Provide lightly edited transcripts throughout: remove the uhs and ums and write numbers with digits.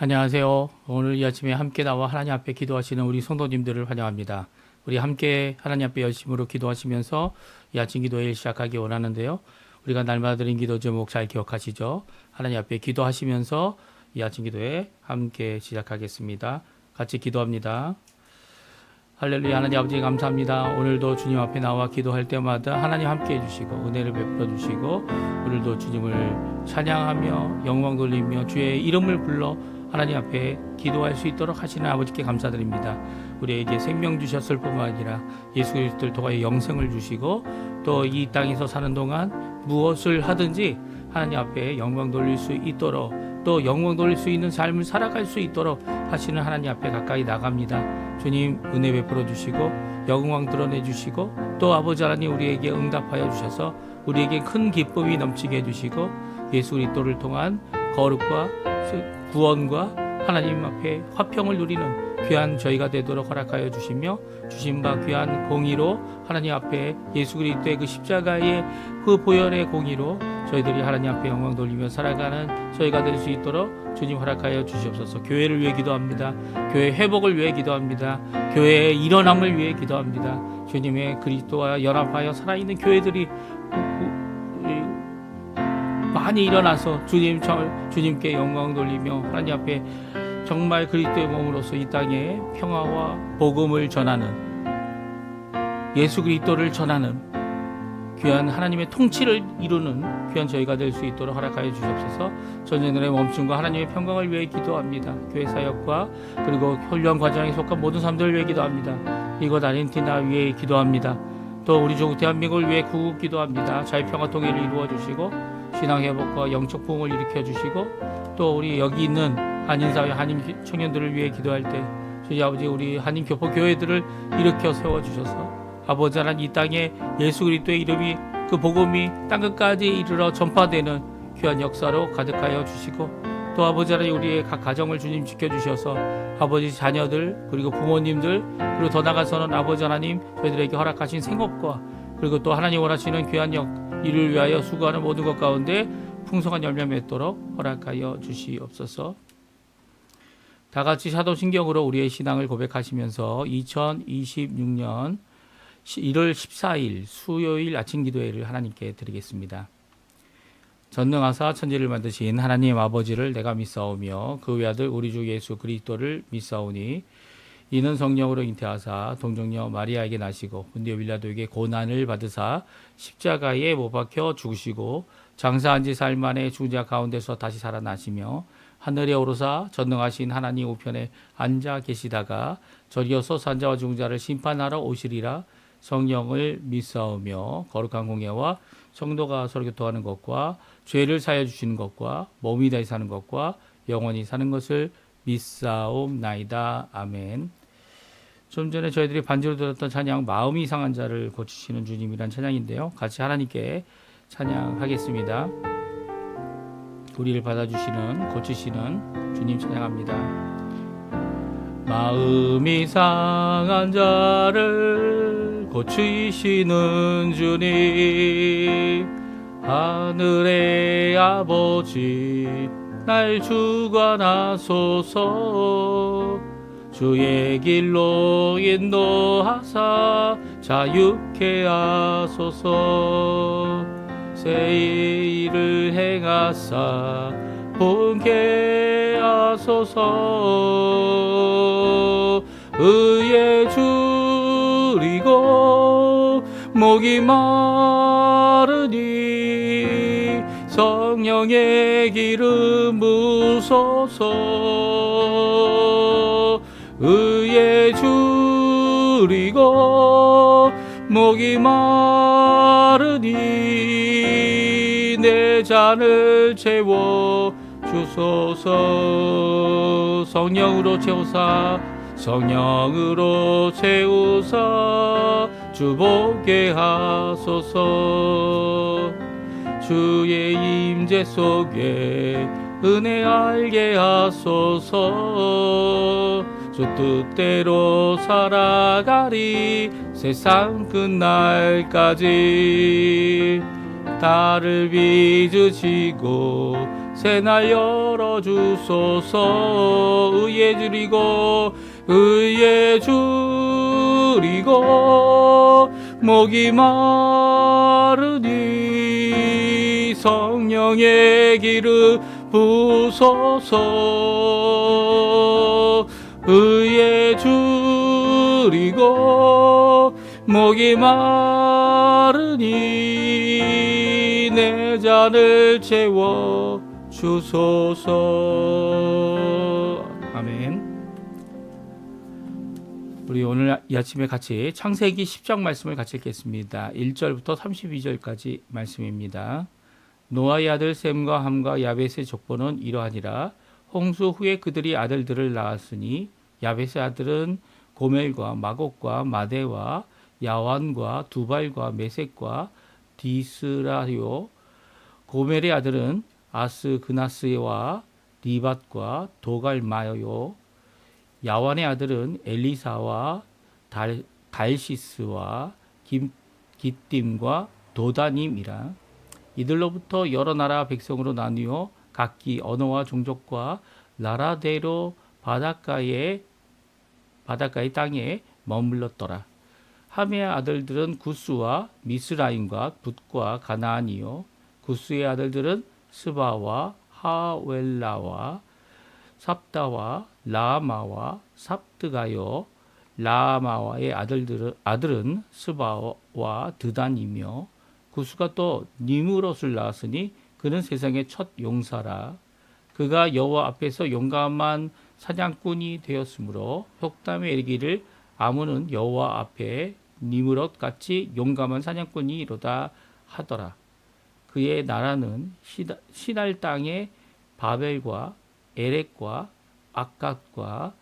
안녕하세요. 오늘 이 아침에 함께 나와 하나님 앞에 기도하시는 우리 성도님들을 환영합니다. 우리 함께 하나님 앞에 열심으로 기도하시면서 이 아침 기도회를 시작하기 원하는데요. 우리가 날마다 드린 기도 제목 잘 기억하시죠? 하나님 앞에 기도하시면서 이 아침 기도회 함께 시작하겠습니다. 같이 기도합니다. 할렐루야. 하나님 아버지 감사합니다. 오늘도 주님 앞에 나와 기도할 때마다 하나님 함께 해주시고 은혜를 베풀어 주시고 오늘도 주님을 찬양하며 영광 돌리며 주의 이름을 불러 하나님 앞에 기도할 수 있도록 하시는 아버지께 감사드립니다. 우리에게 생명 주셨을 뿐만 아니라 예수 그리스도를 통하여 영생을 주시고 또 이 땅에서 사는 동안 무엇을 하든지 하나님 앞에 영광 돌릴 수 있도록 또 영광 돌릴 수 있는 삶을 살아갈 수 있도록 하시는 하나님 앞에 가까이 나갑니다. 주님 은혜 베풀어 주시고 영광 드러내 주시고 또 아버지 하나님 우리에게 응답하여 주셔서 우리에게 큰 기쁨이 넘치게 해주시고 예수 그리스도를 통한 거룩과 구원과 하나님 앞에 화평을 누리는 귀한 저희가 되도록 허락하여 주시며 주신 바 귀한 공의로 하나님 앞에 예수 그리스도의 그 십자가의 그 보혈의 공의로 저희들이 하나님 앞에 영광 돌리며 살아가는 저희가 될 수 있도록 주님 허락하여 주시옵소서. 교회를 위해 기도합니다. 교회 회복을 위해 기도합니다. 교회의 일어남을 위해 기도합니다. 주님의 그리스도와 연합하여 살아있는 교회들이 많이 일어나서 주님께 영광 돌리며 하나님 앞에 정말 그리스도의 몸으로서 이 땅에 평화와 복음을 전하는 예수 그리스도를 전하는 귀한 하나님의 통치를 이루는 귀한 저희가 될 수 있도록 허락하여 주시옵소서. 전쟁들의 멈춤과 하나님의 평강을 위해 기도합니다. 교회 사역과 그리고 훈련 과정에 속한 모든 사람들을 위해 기도합니다. 이곳 아르헨티나 위해 기도합니다. 또 우리 조국 대한민국을 위해 구국 기도합니다. 자유평화 통일을 이루어 주시고 신앙 회복과 영적 부흥을 일으켜 주시고 또 우리 여기 있는 한인사회 한인 청년들을 위해 기도할 때 주님 아버지 우리 한인 교포 교회들을 일으켜 세워 주셔서 아버지 하나님 이 땅에 예수 그리스도의 이름이 그 복음이 땅끝까지 이르러 전파되는 귀한 역사로 가득하여 주시고 또 아버지 하나님 우리의 각 가정을 주님 지켜주셔서 아버지 자녀들 그리고 부모님들 그리고 더 나아가서는 아버지 하나님 저희들에게 허락하신 생업과 그리고 또 하나님 원하시는 귀한 일을 위하여 수고하는 모든 것 가운데 풍성한 열매 맺도록 허락하여 주시옵소서. 다 같이 사도신경으로 우리의 신앙을 고백하시면서 2026년 1월 14일 수요일 아침 기도회를 하나님께 드리겠습니다. 전능하사 천지를 만드신 하나님 아버지를 내가 믿사오며 그 외아들 우리 주 예수 그리스도를 믿사오니 이는 성령으로 잉태하사 동정녀 마리아에게 나시고 본디오 빌라도에게 고난을 받으사 십자가에 못 박혀 죽으시고 장사한 지 사흘 만에 죽은 자 가운데서 다시 살아나시며 하늘에 오르사 전능하신 하나님 우편에 앉아 계시다가 저리어서 산자와 죽은 자를 심판하러 오시리라. 성령을 믿사오며 거룩한 공예와 성도가 서로 교통하는 것과 죄를 사하여 주시는 것과 몸이 다시 사는 것과 영원히 사는 것을 믿사옵나이다. 아멘. 좀 전에 저희들이 반주로 들었던 찬양 마음이 상한 자를 고치시는 주님이란 찬양인데요. 같이 하나님께 찬양하겠습니다. 우리를 받아주시는 고치시는 주님 찬양합니다. 마음이 상한 자를 고치시는 주님 하늘의 아버지 날 주관하소서. 주의 길로 인도하사 자유케 하소서. 새 일을 행하사 본케 하소서. 의에 줄이고 목이 마르니 성령의 기름 부소서. 의에 줄이고 목이 마르니 내 잔을 채워 주소서. 성령으로 채우사 성령으로 채우사 주복게 하소서. 주의 임재 속에 은혜 알게 하소서. 주 뜻대로 살아가리 세상 끝날까지. 달을 빚으시고 새날 열어주소서. 의에 줄이고 목이 마르니 성령의 기름 부소서. 의에 줄이고 목이 마르니 내 잔을 채워 주소서. 아멘. 우리 오늘 이 아침에 같이 창세기 10장 말씀을 같이 읽겠습니다. 1절부터 32절까지 말씀입니다. 노아의 아들 셈과 함과 야벳의 족보는 이러하니라. 홍수 후에 그들이 아들들을 낳았으니 야벳의 아들은 고멜과 마곡과 마대와 야완과 두발과 메섹과 디스라요. 고멜의 아들은 아스그나스와 리밧과 도갈마요. 야완의 아들은 엘리사와 달시스와 기띔과 도다님이라. 이들로부터 여러 나라 백성으로 나뉘어 각기 언어와 종족과 나라대로 바닷가의 땅에 머물렀더라. 함의 아들들은 구스와 미스라임과 붓과 가나안이요. 구스의 아들들은 스바와 하웰라와 삽다와 라마와 삽드가요. 라마와의 아들은 스바와 드단이며 구스가 또 니므롯을 낳았으니 그는 세상의 첫 용사라. 그가 여호와 앞에서 용감한 사냥꾼이 되었으므로 흑담에 이르기를 아문은 여호와 앞에 니므롯 같이 용감한 사냥꾼이로다 하더라. 그의 나라는 시날 땅의 바벨과 에렉과 아갓과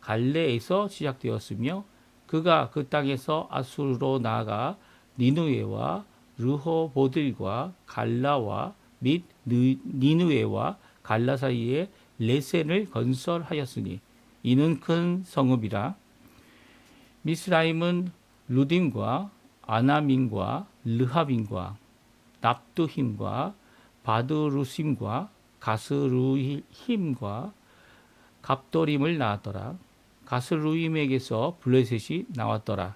갈레에서 시작되었으며 그가 그 땅에서 아수르로 나아가 니누에와 르호보들과 갈라와 및 니누에와 갈라 사이에 레센을 건설하였으니 이는 큰 성읍이라. 미스라임은 루딤과 아나민과 르하빈과 납두힘과 바드루심과 가스루힘과 갑도림을 낳았더라. 가스루임에게서 블레셋이 나왔더라.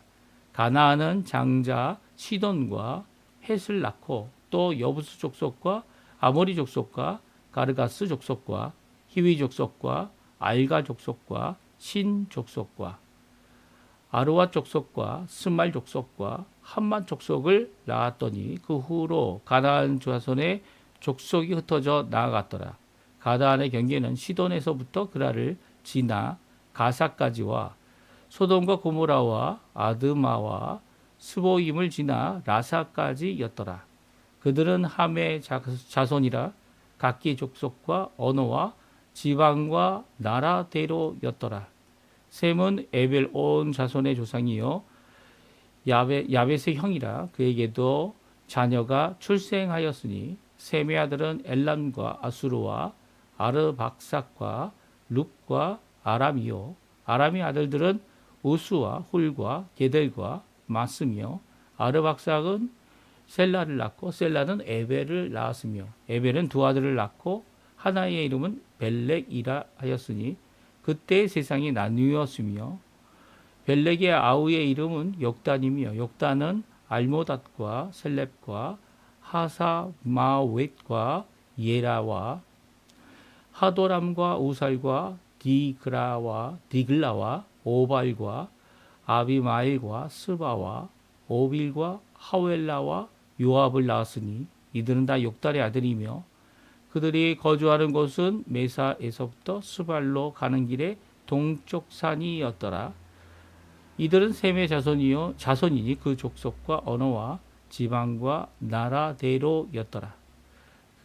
가나안은 장자 시돈과 헷을 낳고 또 여부스 족속과 아모리 족속과 가르가스 족속과 히위 족속과 알가 족속과 신 족속과 아르와 족속과 스말 족속과 함만 족속을 낳았더니 그 후로 가나안 자손의 족속이 흩어져 나아갔더라. 가나안의 경계는 시돈에서부터 그라를 지나 가사까지와 소돔과 고모라와 아드마와 스보임을 지나 라사까지였더라. 그들은 함의 자손이라 각기 족속과 언어와 지방과 나라대로였더라. 셈은 에벨 온 자손의 조상이요 야벳의 형이라. 그에게도 자녀가 출생하였으니 셈의 아들은 엘람과 아수르와 아르박삭과 룹과 아람이요. 아람의 아들들은 우스와 훌과 게델과 마스며 아르박삭은 셀라를 낳고 셀라는 에벨을 낳았으며 에벨은 두 아들을 낳고 하나의 이름은 벨렉이라 하였으니 그때 세상이 나뉘었으며 벨렉의 아우의 이름은 욕단이며 욕단은 알모닷과 셀렙과 하사마웻과 예라와 하도람과 우살과 디글라와 오발과 아비마일과 스바와 오빌과 하웰라와 요압을 낳았으니 이들은 다 욕달의 아들이며 그들이 거주하는 곳은 메사에서부터 스발로 가는 길의 동쪽 산이었더라. 이들은 셈의 자손이니 그 족속과 언어와 지방과 나라대로였더라.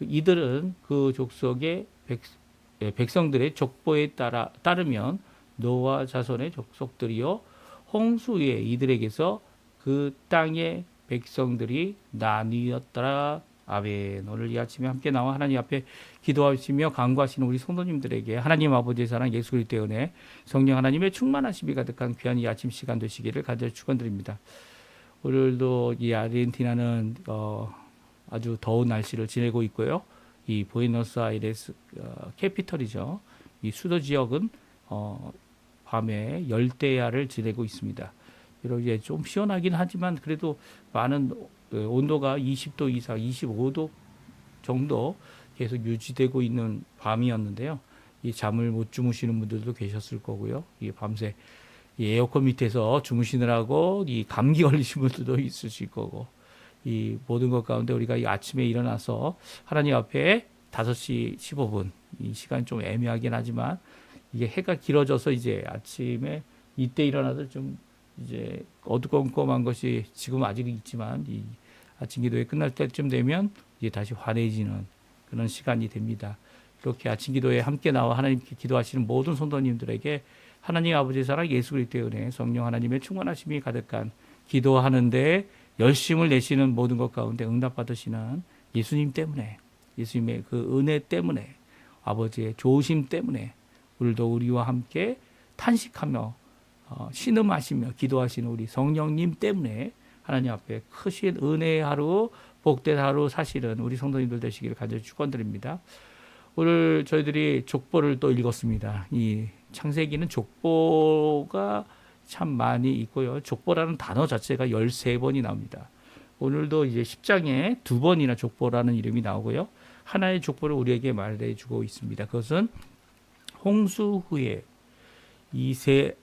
이들은 그 족속의 백성들의 족보에 따르면 노아 자손의 족속들이요 홍수에 이들에게서 그 땅의 백성들이 나뉘었더라. 아멘. 오늘 이 아침에 함께 나와 하나님 앞에 기도하시며 간구하시는 우리 성도님들에게 하나님 아버지의 사랑 예수 그리스도의 은혜 성령 하나님의 충만하심이 가득한 귀한 이 아침 시간 되시기를 간절히 축원드립니다. 오늘도 이 아르헨티나는 아주 더운 날씨를 지내고 있고요. 이 부에노스아이레스 캐피털이죠. 이 수도 지역은 밤에 열대야를 지내고 있습니다. 이렇게 좀 시원하긴 하지만 그래도 많은 온도가 20도 이상, 25도 정도 계속 유지되고 있는 밤이었는데요. 이 잠을 못 주무시는 분들도 계셨을 거고요. 이 밤새 이 에어컨 밑에서 주무시느라고 이 감기 걸리신 분들도 있으실 거고, 이 모든 것 가운데 우리가 이 아침에 일어나서 하나님 앞에 5시 15분 이 시간 좀 애매하긴 하지만 이게 해가 길어져서 이제 아침에 이때 일어나도 좀 이제 어두컴컴한 것이 지금 아직 있지만 이 아침 기도회 끝날 때쯤 되면 이제 다시 환해지는 그런 시간이 됩니다. 이렇게 아침 기도에 함께 나와 하나님께 기도하시는 모든 성도님들에게 하나님 아버지의 사랑, 예수 그리스도의 은혜, 성령 하나님의 충만하심이 가득한 기도하는데 열심을 내시는 모든 것 가운데 응답받으시는 예수님 때문에, 예수님의 그 은혜 때문에, 아버지의 조심 때문에 오늘도 우리와 함께 탄식하며 신음하시며 기도하시는 우리 성령님 때문에 하나님 앞에 크신 은혜의 하루, 복된 하루 사시는 우리 성도님들 되시기를 간절히 축원드립니다. 오늘 저희들이 족보를 또 읽었습니다. 이 창세기는 족보가 참 많이 있고요. 족보라는 단어 자체가 13번이 나옵니다. 오늘도 이제 10장에 2번이나 족보라는 이름이 나오고요. 하나의 족보를 우리에게 말해주고 있습니다. 그것은 홍수 후에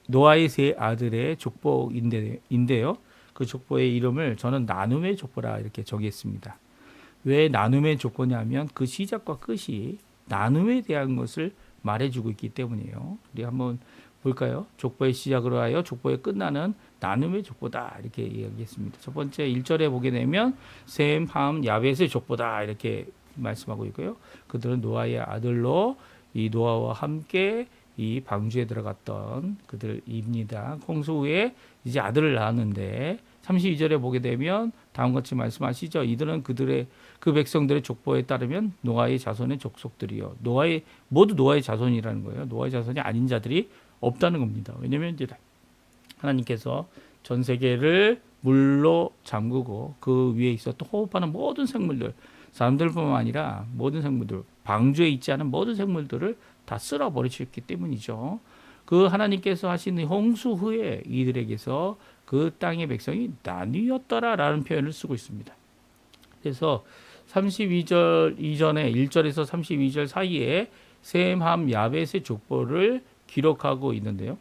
노아의 세 아들의 족보인데요. 그 족보의 이름을 저는 나눔의 족보라 이렇게 정했습니다. 왜 나눔의 족보냐면 그 시작과 끝이 나눔에 대한 것을 말해주고 있기 때문이에요. 우리 한번 볼까요? 족보의 시작으로 하여 족보의 끝나는 나눔의 족보다 이렇게 이야기했습니다. 첫 번째 1절에 보게 되면 셈, 함, 야벳의 족보다 이렇게 말씀하고 있고요. 그들은 노아의 아들로 이 노아와 함께 이 방주에 들어갔던 그들입니다. 홍수 후에 이제 아들을 낳았는데 32절에 보게 되면 다음과 같이 말씀하시죠. 이들은 그들의 그 백성들의 족보에 따르면 노아의 자손의 족속들이요. 모두 노아의 자손이라는 거예요. 노아의 자손이 아닌 자들이 없다는 겁니다. 왜냐하면 이제 하나님께서 전 세계를 물로 잠그고 그 위에 있었던 호흡하는 모든 생물들, 사람들뿐만 아니라 모든 생물들, 방주에 있지 않은 모든 생물들을 다 쓸어버리셨기 때문이죠. 그 하나님께서 하신 홍수 후에 이들에게서 그 땅의 백성이 나뉘었더라라는 표현을 쓰고 있습니다. 그래서 32절 이전에 1절에서 32절 사이에 셈, 함, 야벳의 족보를 기록하고 있는데요.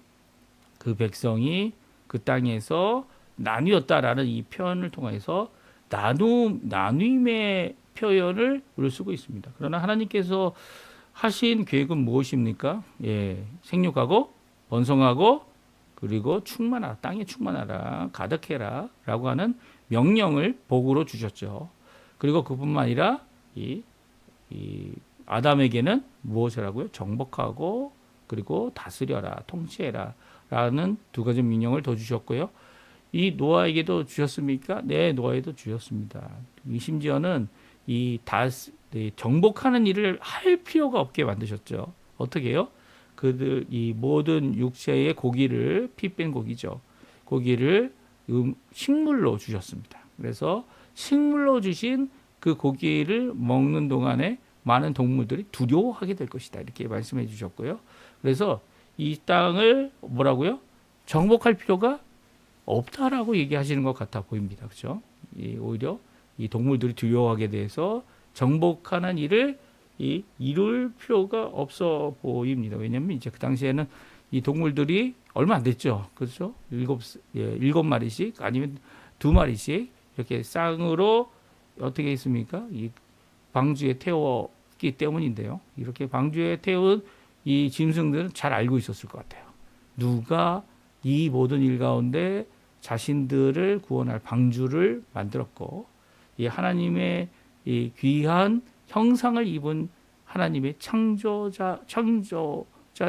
그 백성이 그 땅에서 나뉘었다라는 이 표현을 통해서 나눔의 표현을 우리가 쓰고 있습니다. 그러나 하나님께서 하신 계획은 무엇입니까? 생육하고 번성하고 그리고 충만하라, 땅에 충만하라, 가득해라 라고 하는 명령을 복으로 주셨죠. 그리고 그뿐만 아니라 이 아담에게는 무엇이라고요? 정복하고 그리고 다스려라, 통치해라 라는 두 가지 명령을 더 주셨고요. 이 노아에게도 주셨습니까? 네, 노아에도 주셨습니다. 심지어는 정복하는 일을 할 필요가 없게 만드셨죠. 어떻게 해요? 이 모든 육체의 고기를, 피 뺀 고기죠. 고기를 식물로 주셨습니다. 그래서 식물로 주신 그 고기를 먹는 동안에 많은 동물들이 두려워하게 될 것이다. 이렇게 말씀해 주셨고요. 그래서 이 땅을 뭐라고요? 정복할 필요가 없다라고 얘기하시는 것 같아 보입니다. 그렇죠? 오히려 이 동물들이 두려워하게 돼서 정복하는 일을 이룰 필요가 없어 보입니다. 왜냐하면 이제 그 당시에는 이 동물들이 얼마 안 됐죠. 그렇죠? 7마리씩 아니면 2마리씩 이렇게 쌍으로 어떻게 했습니까? 이 방주에 태웠기 때문인데요. 이렇게 방주에 태운 이 짐승들은 잘 알고 있었을 것 같아요. 누가 이 모든 일 가운데 자신들을 구원할 방주를 만들었고 이 하나님의 이 귀한 형상을 입은 하나님의 창조자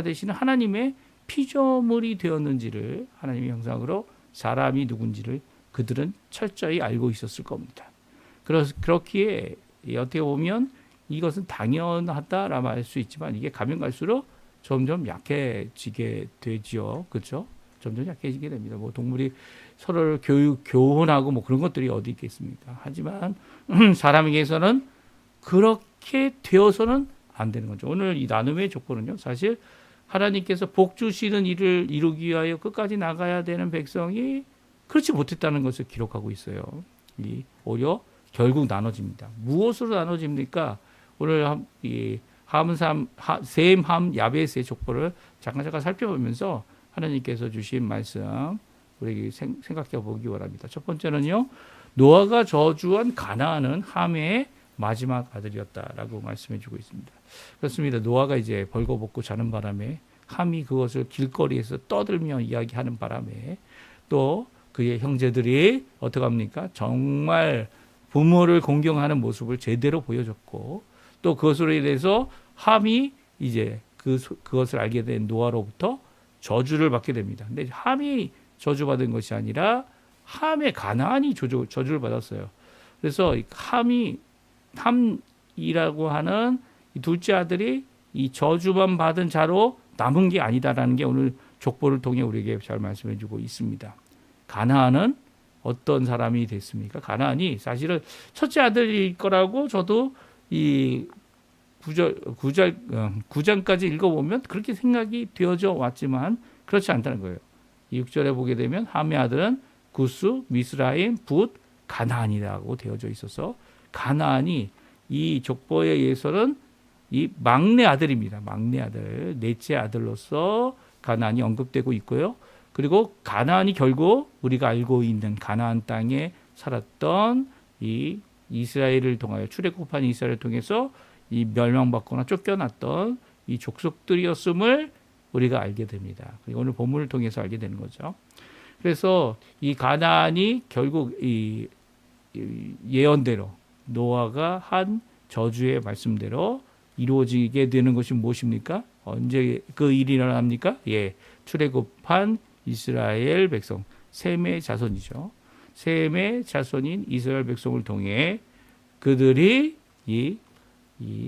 되시는 하나님의 피조물이 되었는지를 하나님의 형상으로 사람이 누군지를 그들은 철저히 알고 있었을 겁니다. 그렇기에 어떻게 보면 이것은 당연하다라 말 수 있지만 이게 가면 갈수록 점점 약해지게 되죠. 그렇죠? 점점 약해지게 됩니다. 뭐 동물이 서로를 교훈하고 뭐 그런 것들이 어디 있겠습니까? 하지만 사람에게서는 그렇게 되어서는 안 되는 거죠. 오늘 이 나눔의 족보는요, 사실 하나님께서 복 주시는 일을 이루기 위하여 끝까지 나가야 되는 백성이 그렇지 못했다는 것을 기록하고 있어요. 오히려 결국 나눠집니다. 무엇으로 나눠집니까? 오늘 이 셈, 함, 야베스의 족보를 잠깐 살펴보면서 하나님께서 주신 말씀 우리 생각해 보기 원합니다. 첫 번째는요, 노아가 저주한 가나안은 함의 마지막 아들이었다라고 말씀해 주고 있습니다. 그렇습니다. 노아가 이제 벌거벗고 자는 바람에 함이 그것을 길거리에서 떠들며 이야기하는 바람에 또 그의 형제들이 어떻게 합니까? 정말 부모를 공경하는 모습을 제대로 보여줬고 또 그것으로 인해서 함이 이제 그것을 알게 된 노아로부터 저주를 받게 됩니다. 근데 함이 저주받은 것이 아니라 함의 가나안이 저주를 받았어요. 그래서 함이라고 하는 이 둘째 아들이 이 저주만 받은 자로 남은 게 아니다라는 게 오늘 족보를 통해 우리에게 잘 말씀해 주고 있습니다. 가나안은 어떤 사람이 됐습니까? 가나안이 사실은 첫째 아들일 거라고 저도 이 9장까지 읽어보면 그렇게 생각이 되어져 왔지만 그렇지 않다는 거예요. 이 6절에 보게 되면 함의 아들은 구스, 미스라임, 붓, 가나안이라고 되어져 있어서 가나안이 이 족보에 의해서는 이 막내 아들입니다. 막내 아들, 넷째 아들로서 가나안이 언급되고 있고요. 그리고 가나안이 결국 우리가 알고 있는 가나안 땅에 살았던 이 이스라엘을 통하여 출애굽한 이스라엘을 통해서 이 멸망받거나 쫓겨났던 이 족속들이었음을 우리가 알게 됩니다. 그리고 오늘 본문을 통해서 알게 되는 거죠. 그래서 이 가나안이 결국 이 예언대로 노아가 한 저주의 말씀대로 이루어지게 되는 것이 무엇입니까? 언제 그 일이 일어납니까? 출애굽한 이스라엘 백성 셈의 자손이죠. 셈의 자손인 이스라엘 백성을 통해 그들이 이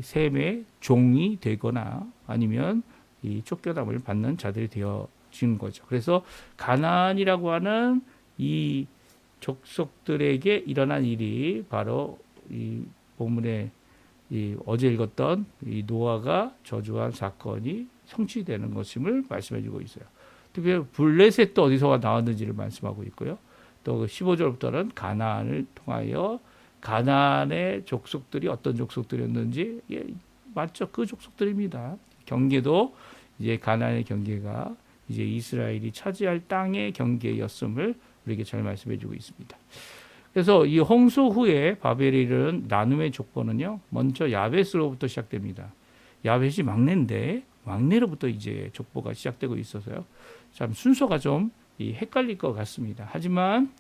셈의 종이 되거나 아니면 이 쫓겨남을 받는 자들이 되어지는 거죠. 그래서 가나안이라고 하는 이 족속들에게 일어난 일이 바로 이 본문에 어제 읽었던 이 노아가 저주한 사건이 성취되는 것임을 말씀해주고 있어요. 특별히 블레셋도 어디서 나왔는지를 말씀하고 있고요. 또 15절부터는 가나안을 통하여 가나안의 족속들이 어떤 족속들이었는지 맞죠? 그 족속들입니다. 경계도 이제 가나안의 경계가 이제 이스라엘이 차지할 땅의 경계였음을 우리에게 잘 말씀해주고 있습니다. 그래서 이 홍수 후에 바벨이 이르는 나눔의 족보는요, 먼저 야베스로부터 시작됩니다. 야벳이 막내인데 막내로부터 이제 족보가 시작되고 있어서요. 참 순서가 좀 헷갈릴 것 같습니다. 하지만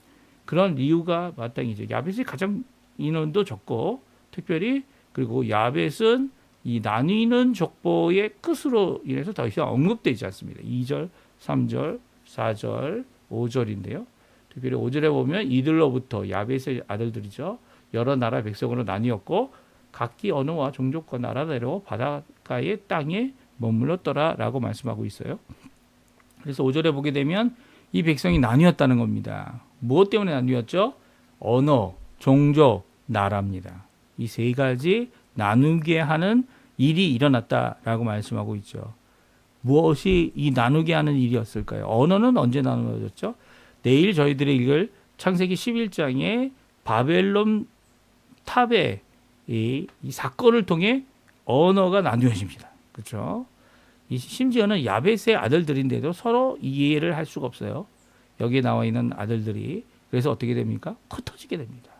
그런 이유가 마땅히죠. 야벳이 가장 인원도 적고 특별히 그리고 야벳은 이 나뉘는 족보의 끝으로 인해서 더 이상 언급되지 않습니다. 2절, 3절, 4절, 5절인데요. 특별히 5절에 보면 이들로부터 야벳의 아들들이죠. 여러 나라 백성으로 나뉘었고 각기 언어와 종족과 나라대로 바닷가의 땅에 머물렀더라라고 말씀하고 있어요. 그래서 5절에 보게 되면 이 백성이 나뉘었다는 겁니다. 무엇 때문에 나뉘었죠? 언어, 종족, 나라입니다. 이 세 가지 나누게 하는 일이 일어났다라고 말씀하고 있죠. 무엇이 이 나누게 하는 일이었을까요? 언어는 언제 나누어졌죠? 내일 저희들이 읽을 창세기 11장에 바벨론 탑의 이 사건을 통해 언어가 나누어집니다. 그렇죠? 심지어는 야벳의 아들들인데도 서로 이해를 할 수가 없어요. 여기에 나와 있는 아들들이. 그래서 어떻게 됩니까? 흩어지게 됩니다.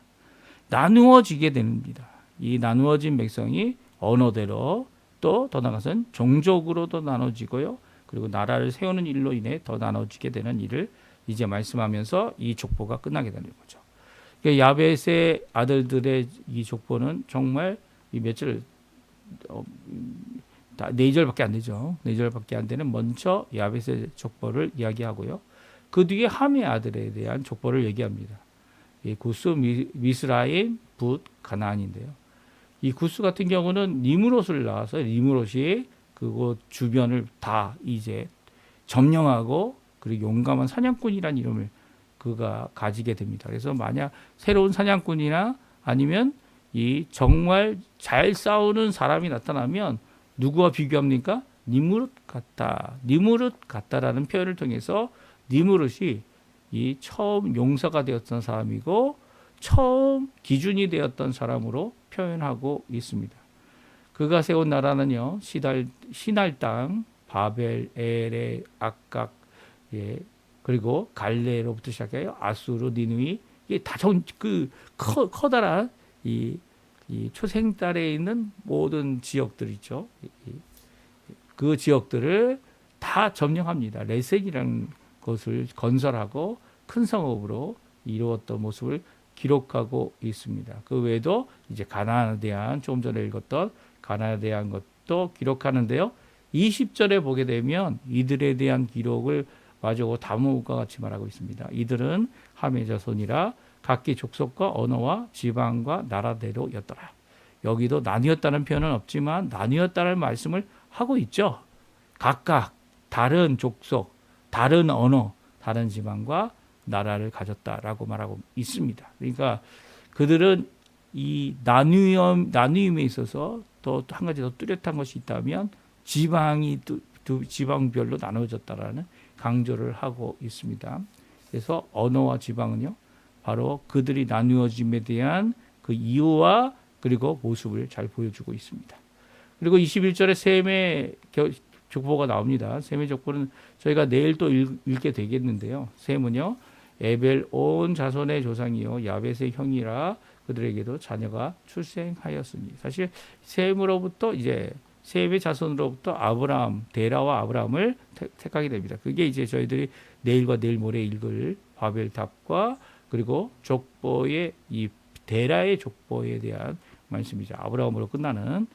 나누어지게 됩니다. 이 나누어진 백성이 언어대로 또 더 나아가서는 종족으로도 나눠지고요. 그리고 나라를 세우는 일로 인해 더 나눠지게 되는 일을 이제 말씀하면서 이 족보가 끝나게 되는 거죠. 그러니까 야벳의 아들들의 이 족보는 정말 이 며칠 4절밖에 안 되죠. 4절밖에 안 되는 먼저 야벳의 족보를 이야기하고요. 그 뒤에 함의 아들에 대한 족보를 얘기합니다. 구스, 미스라임, 붓, 가나안인데요. 이 구스 같은 경우는 니므롯을 낳아서 니므롯이 그곳 주변을 다 이제 점령하고 그리고 용감한 사냥꾼이라는 이름을 그가 가지게 됩니다. 그래서 만약 새로운 사냥꾼이나 아니면 이 정말 잘 싸우는 사람이 나타나면 누구와 비교합니까? 니무릇 같다. 니무릇 같다라는 표현을 통해서 니무릇이 이 처음 용사가 되었던 사람이고 처음 기준이 되었던 사람으로 표현하고 있습니다. 그가 세운 나라는요, 시날 땅, 바벨, 에레, 악각, 예, 그리고 갈레로부터 시작해요. 아수르, 니누이, 이게 다 커다란 이 초생달에 있는 모든 지역들 있죠. 그 지역들을 다 점령합니다. 레센이라는 것을 건설하고 큰 성읍으로 이루었던 모습을 기록하고 있습니다. 그 외에도 이제 가나안에 대한 조금 전에 읽었던 가나안에 대한 것도 기록하는데요. 20절에 보게 되면 이들에 대한 기록을 마저 다음과 같이 말하고 있습니다. 이들은 함의 자손이라 각기 족속과 언어와 지방과 나라대로였더라. 여기도 나뉘었다는 표현은 없지만 나뉘었다는 말씀을 하고 있죠. 각각 다른 족속, 다른 언어, 다른 지방과 나라를 가졌다라고 말하고 있습니다. 그러니까 그들은 이 나뉘음에 있어서 또 한 가지 더 뚜렷한 것이 있다면 지방이 두 지방별로 나눠졌다라는 강조를 하고 있습니다. 그래서 언어와 지방은요, 바로 그들이 나누어짐에 대한 그 이유와 그리고 모습을 잘 보여주고 있습니다. 그리고 21절에 셈의 족보가 나옵니다. 셈의 족보는 저희가 내일 또 읽게 되겠는데요. 셈은요, 에벨 온 자손의 조상이요 야벳의 형이라 그들에게도 자녀가 출생하였으니, 사실 셈으로부터 이제 셈의 자손으로부터 아브라함, 데라와 아브라함을 택하게 됩니다. 그게 이제 저희들이 내일과 내일 모레 읽을 바벨탑과 그리고 족보의 이 데라의 족보에 대한 말씀이죠. 아브라함으로 끝나는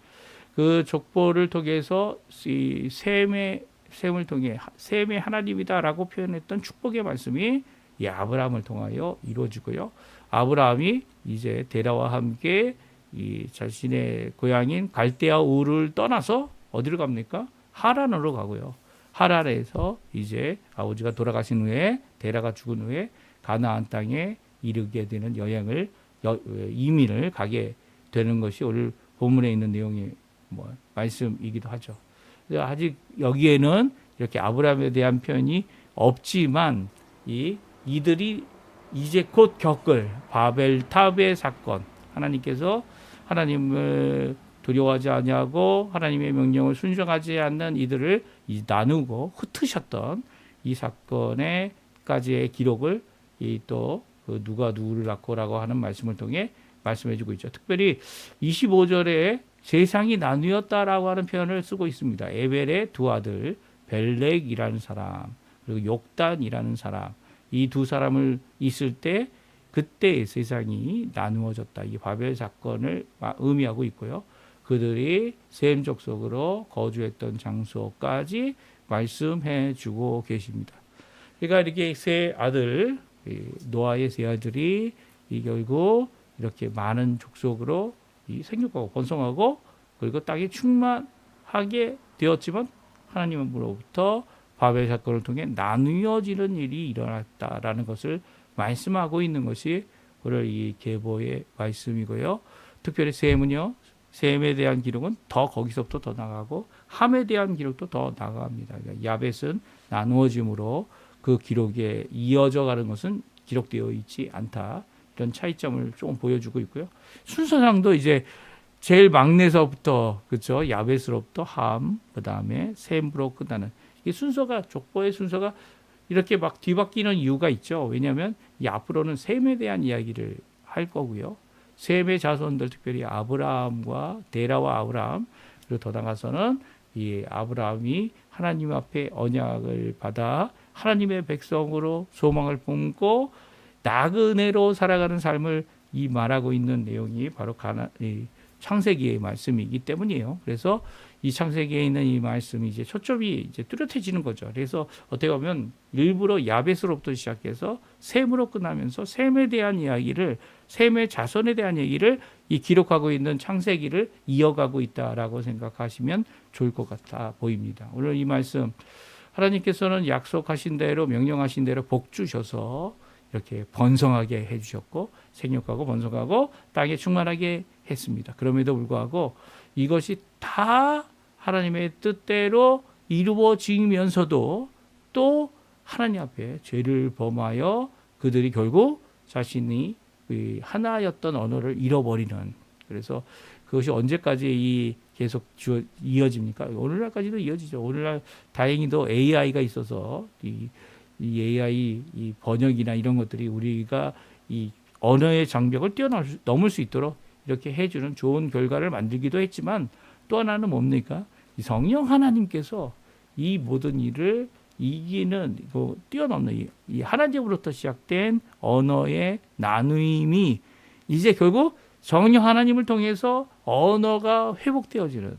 그 족보를 통해서 이 셈을 통해 셈의 하나님이다라고 표현했던 축복의 말씀이 이 아브라함을 통하여 이루어지고요. 아브라함이 이제 데라와 함께 이 자신의 고향인 갈대아 우를 떠나서 어디로 갑니까? 하란으로 가고요. 하란에서 이제 아버지가 돌아가신 후에 데라가 죽은 후에 가나안 땅에 이르게 되는 이민을 가게 되는 것이 오늘 본문에 있는 내용의 말씀이기도 하죠. 아직 여기에는 이렇게 아브라함에 대한 표현이 없지만 이들이 이제 곧 겪을 바벨탑의 사건, 하나님께서 하나님을 두려워하지 아니하고 하나님의 명령을 순종하지 않는 이들을 나누고 흩으셨던 이 사건에까지의 기록을 또 누가 누구를 낳고라고 하는 말씀을 통해 말씀해주고 있죠. 특별히 25절에 세상이 나뉘었다라고 하는 표현을 쓰고 있습니다. 에벨의 두 아들 벨렉이라는 사람 그리고 욕단이라는 사람, 이 두 사람을 있을 때 그때 세상이 나누어졌다. 이 바벨 사건을 의미하고 있고요. 그들이 셈 족속으로 거주했던 장소까지 말씀해 주고 계십니다. 그러니까 이렇게 세 아들, 노아의 세 아들이 결국 이렇게 많은 족속으로 생육하고 번성하고 그리고 땅에 충만하게 되었지만 하나님으로부터 바벨 사건을 통해 나누어지는 일이 일어났다라는 것을 말씀하고 있는 것이 오늘 이 계보의 말씀이고요. 특별히 셈은요, 셈에 대한 기록은 거기서부터 더 나가고 함에 대한 기록도 더 나갑니다. 그러니까 야벳은 나누어짐으로 그 기록에 이어져 가는 것은 기록되어 있지 않다. 이런 차이점을 조금 보여주고 있고요. 순서상도 이제 제일 막내서부터 그렇죠, 야벳으로부터 함, 그 다음에 셈으로 끝나는 이 순서가 족보의 순서가 이렇게 막 뒤바뀌는 이유가 있죠. 왜냐하면 이 앞으로는 셈에 대한 이야기를 할 거고요. 셈의 자손들 특별히 아브라함과 데라와 아브라함 그리고 더 나가서는 이 아브라함이 하나님 앞에 언약을 받아 하나님의 백성으로 소망을 품고 나그네로 살아가는 삶을 말하고 있는 내용이 바로 창세기의 말씀이기 때문이에요. 그래서 이 창세기에 있는 이 말씀이 이제 초점이 이제 뚜렷해지는 거죠. 그래서 어떻게 보면 일부러 야벳으로부터 시작해서 셈으로 끝나면서 셈에 대한 이야기를, 셈의 자손에 대한 얘기를 기록하고 있는 창세기를 이어가고 있다라고 생각하시면 좋을 것 같아 보입니다. 오늘 이 말씀 하나님께서는 약속하신 대로 명령하신 대로 복 주셔서 이렇게 번성하게 해주셨고 생육하고 번성하고 땅에 충만하게 했습니다. 그럼에도 불구하고 이것이 다 하나님의 뜻대로 이루어지면서도 또 하나님 앞에 죄를 범하여 그들이 결국 자신이 하나였던 언어를 잃어버리는, 그래서 그것이 언제까지 계속 이어집니까? 오늘날까지도 이어지죠. 오늘날 다행히도 AI가 있어서 이 AI 이 번역이나 이런 것들이 우리가 이 언어의 장벽을 뛰어넘을 수 있도록 이렇게 해주는 좋은 결과를 만들기도 했지만, 또 하나는 뭡니까? 성령 하나님께서 이 모든 일을 이기는, 뛰어넘는 이 하나님으로부터 시작된 언어의 나누임이 이제 결국 성령 하나님을 통해서 언어가 회복되어지는,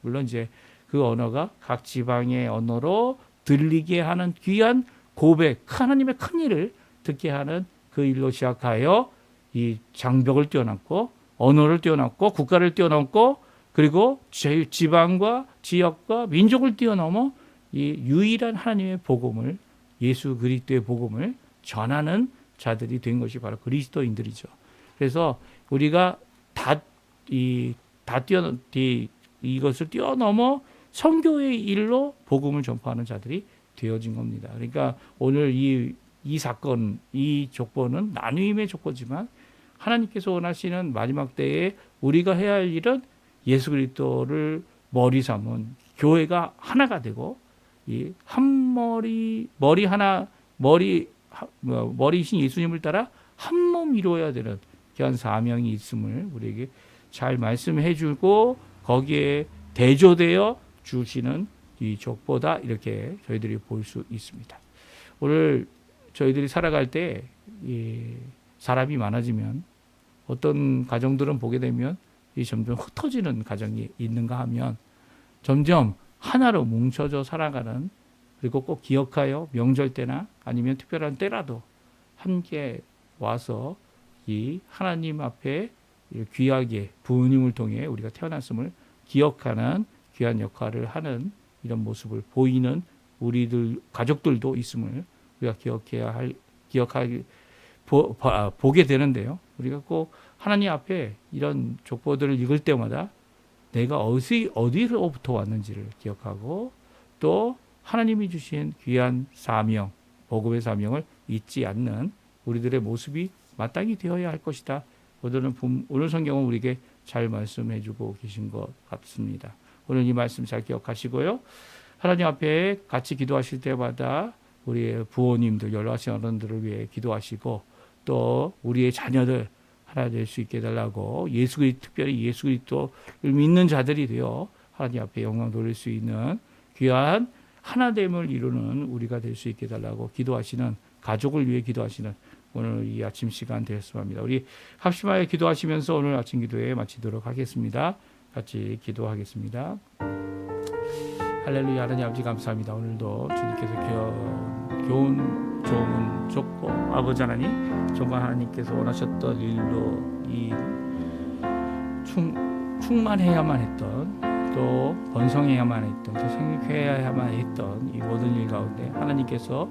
물론 이제 그 언어가 각 지방의 언어로 들리게 하는 귀한 고백, 하나님의 큰 일을 듣게 하는 그 일로 시작하여 이 장벽을 뛰어넘고 언어를 뛰어넘고 국가를 뛰어넘고 그리고 지방과 지역과 민족을 뛰어넘어 이 유일한 하나님의 복음을, 예수 그리스도의 복음을 전하는 자들이 된 것이 바로 그리스도인들이죠. 그래서 우리가 이것을 뛰어넘어 선교의 일로 복음을 전파하는 자들이 되어진 겁니다. 그러니까 오늘 이 사건, 이 족보는 나누임의 족보지만 하나님께서 원하시는 마지막 때에 우리가 해야 할 일은 예수 그리스도를 머리 삼은 교회가 하나가 되고 이 한 머리이신 예수님을 따라 한 몸 이루어야 되는 귀한 사명이 있음을 우리에게 잘 말씀해 주고 거기에 대조되어 주시는 이 족보다, 이렇게 저희들이 볼 수 있습니다. 오늘 저희들이 살아갈 때 사람이 많아지면 어떤 가정들은 보게 되면 점점 흩어지는 가정이 있는가 하면 점점 하나로 뭉쳐져 살아가는, 그리고 꼭 기억하여 명절 때나 아니면 특별한 때라도 함께 와서 이 하나님 앞에 귀하게 부모님을 통해 우리가 태어났음을 기억하는 귀한 역할을 하는 이런 모습을 보이는 우리들 가족들도 있음을 우리가 보게 되는데요. 우리가 꼭 하나님 앞에 이런 족보들을 읽을 때마다 내가 어디로부터 왔는지를 기억하고 또 하나님이 주신 귀한 사명, 복음의 사명을 잊지 않는 우리들의 모습이 마땅히 되어야 할 것이다. 오늘 성경은 우리에게 잘 말씀해 주고 계신 것 같습니다. 오늘 이 말씀 잘 기억하시고요. 하나님 앞에 같이 기도하실 때마다 우리의 부모님들, 연로하신 어른들을 위해 기도하시고 또 우리의 자녀들 하나 될 수 있게 해달라고, 특별히 예수 그리스도를 믿는 자들이 되어 하나님 앞에 영광 돌릴 수 있는 귀한 하나됨을 이루는 우리가 될 수 있게 해달라고 기도하시는, 가족을 위해 기도하시는 오늘 이 아침 시간 되었으면 합니다. 우리 합심하여 기도하시면서 오늘 아침 기도에 마치도록 하겠습니다. 같이 기도하겠습니다. 할렐루야. 하나님 아버지 감사합니다. 오늘도 주님께서 좋은 족보, 아버지 하나님, 정말 하나님께서 원하셨던 일로 이 충만해야만 했던, 또 번성해야만 했던, 또 생육해야만 했던 이 모든 일 가운데 하나님께서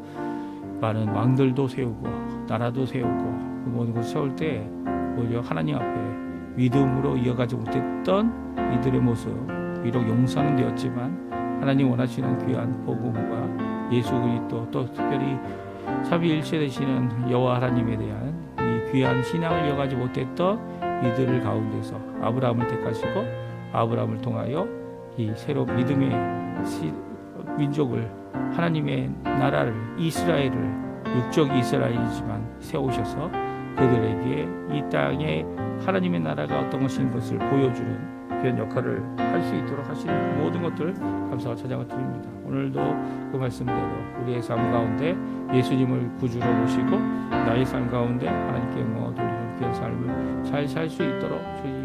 많은 왕들도 세우고 나라도 세우고 그 모든 것을 세울 때 오히려 하나님 앞에 믿음으로 이어가지 못했던 이들의 모습, 비록 용서는 되었지만 하나님 원하시는 귀한 복음과 예수 그리스도, 또 특별히 삼위일체 되시는 여호와 하나님에 대한 이 귀한 신앙을 이어가지 못했던 이들을 가운데서 아브라함을 택하시고 아브라함을 통하여 이 새로운 믿음의 민족을, 하나님의 나라를, 이스라엘을, 육적 이스라엘이지만 세우셔서 그들에게 이 땅에 하나님의 나라가 어떤 것인 것을 보여주는 그런 역할을 할 수 있도록 하시는 모든 것들 감사와 찬양을 드립니다. 오늘도 그 말씀대로 우리의 삶 가운데 예수님을 구주로 모시고 나의 삶 가운데 하나님께 영광을 돌리는 그런 삶을 잘 살 수 있도록 주님